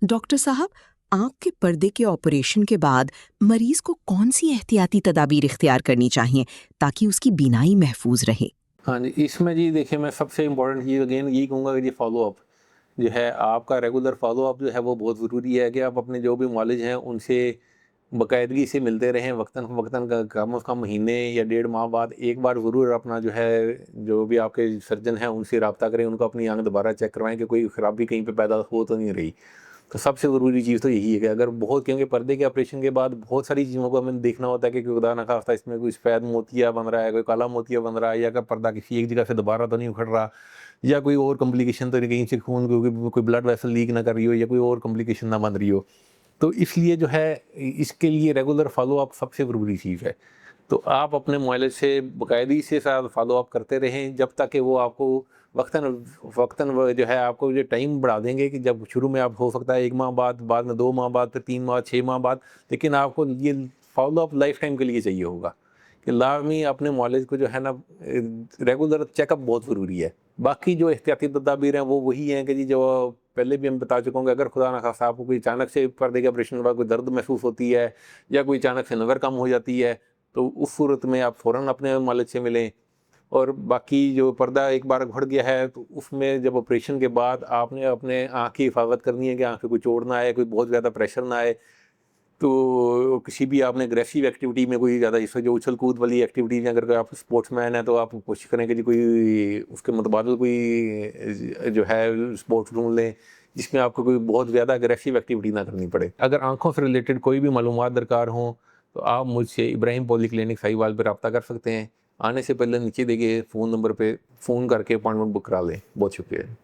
Doctor साहब, आंख के पर्दे के ऑपरेशन के बाद मरीज को कौन सी एहतियाती तदाबीर इख्तियार करनी चाहिए ताकि उसकी बीनाई महफूज रहे? हाँ जी, इसमें जी देखिए मैं सबसे इम्पोर्टेंट चीज़ अगेन यही कहूँगा कि जी फ़ॉलो-अप जो है आपका रेगुलर फ़ॉलो-अप जो है वो बहुत ज़रूरी है कि आप अपने जो भी मुआलिज हैं उनसे बाकायदगी से मिलते रहें, वक़्तन-फ़वक़्तन कम से कम महीने या 1.5 माह बाद एक बार ज़रूर अपना जो है, जो भी आपके सर्जन हैं उनसे राब्ता करें, उनको अपनी आँख दोबारा चेक करवाएँ कि कोई ख़राबी कहीं पे पैदा हो तो नहीं रही। तो सबसे ज़रूरी चीज़ तो यही है कि अगर बहुत, क्योंकि पर्दे के ऑपरेशन के बाद बहुत सारी चीज़ों को हमें देखना होता है कि खुदा न ख़ास्ता इसमें कोई सफ़ेद मोतिया बन रहा है, कोई काला मोतिया बन रहा है, या अगर पर्दा किसी एक जगह से दोबारा तो नहीं उखड़ रहा, या कोई और कॉम्प्लिकेशन तो नहीं, कहीं से खून कोई ब्लड वेसल लीक ना कर रही हो, या कोई और कॉम्प्लिकेशन ना बन रही हो। तो इसलिए जो है इसके लिए रेगुलर फ़ॉलो-अप सबसे ज़रूरी चीज़ है। तो आप अपने मुआलिज से बाकायदगी से साथ फ़ॉलो-अप करते रहें जब तक कि वो आपको वक़्तन फ़वक़्तन वो जो है आपको जो टाइम बढ़ा देंगे कि जब शुरू में आप हो सकता है 1 माह बाद में 2 माह बाद, फिर 3 माह, 6 माह बाद, लेकिन आपको ये फ़ॉलो-अप लाइफ़ टाइम के लिए चाहिए होगा कि लाज़मी अपने मुआलिज को जो है ना रेगुलर चेकअप बहुत ज़रूरी है। बाकी जो एहतियाती तदाबीर हैं वो वही हैं कि जी जो पहले भी मैं बता चुका हूँ कि अगर खुदा ना ख़ास्ता आपको कोई अचानक से पर्दे के ऑपरेशन के बाद कोई दर्द महसूस होती है, या कोई अचानक से नज़र कम हो जाती है, तो उस सूरत में आप फ़ौरन अपने मालिज से मिलें। और बाकी जो पर्दा एक बार उखड़ गया है तो उसमें जब ऑपरेशन के बाद आपने अपने आँख की हिफाज़त करनी है कि आँख पे कोई चोट ना आए, कोई बहुत ज़्यादा प्रेशर ना आए। तो किसी भी आपने एग्रेसिव एक्टिविटी में कोई ज़्यादा, इसमें जो उछल-कूद वाली एक्टिविटी में अगर आप स्पोर्ट्समैन हैं तो आप कोशिश करें कि जी कोई उसके मुतबादिल कोई जो है स्पोर्ट्स ढूँढ लें, जिसमें आपको कोई बहुत ज़्यादा एग्रेसिव एक्टिविटी ना करनी पड़े। अगर आँखों से रिलेटेड कोई भी मालूमात दरकार हों, तो आप मुझसे इब्राहिम पॉलीक्लिनिक साहिवाल पे राब्ता कर सकते हैं। आने से पहले नीचे दिए गए फ़ोन नंबर पे फ़ोन करके अपॉइंटमेंट बुक करा लें। बहुत शुक्रिया।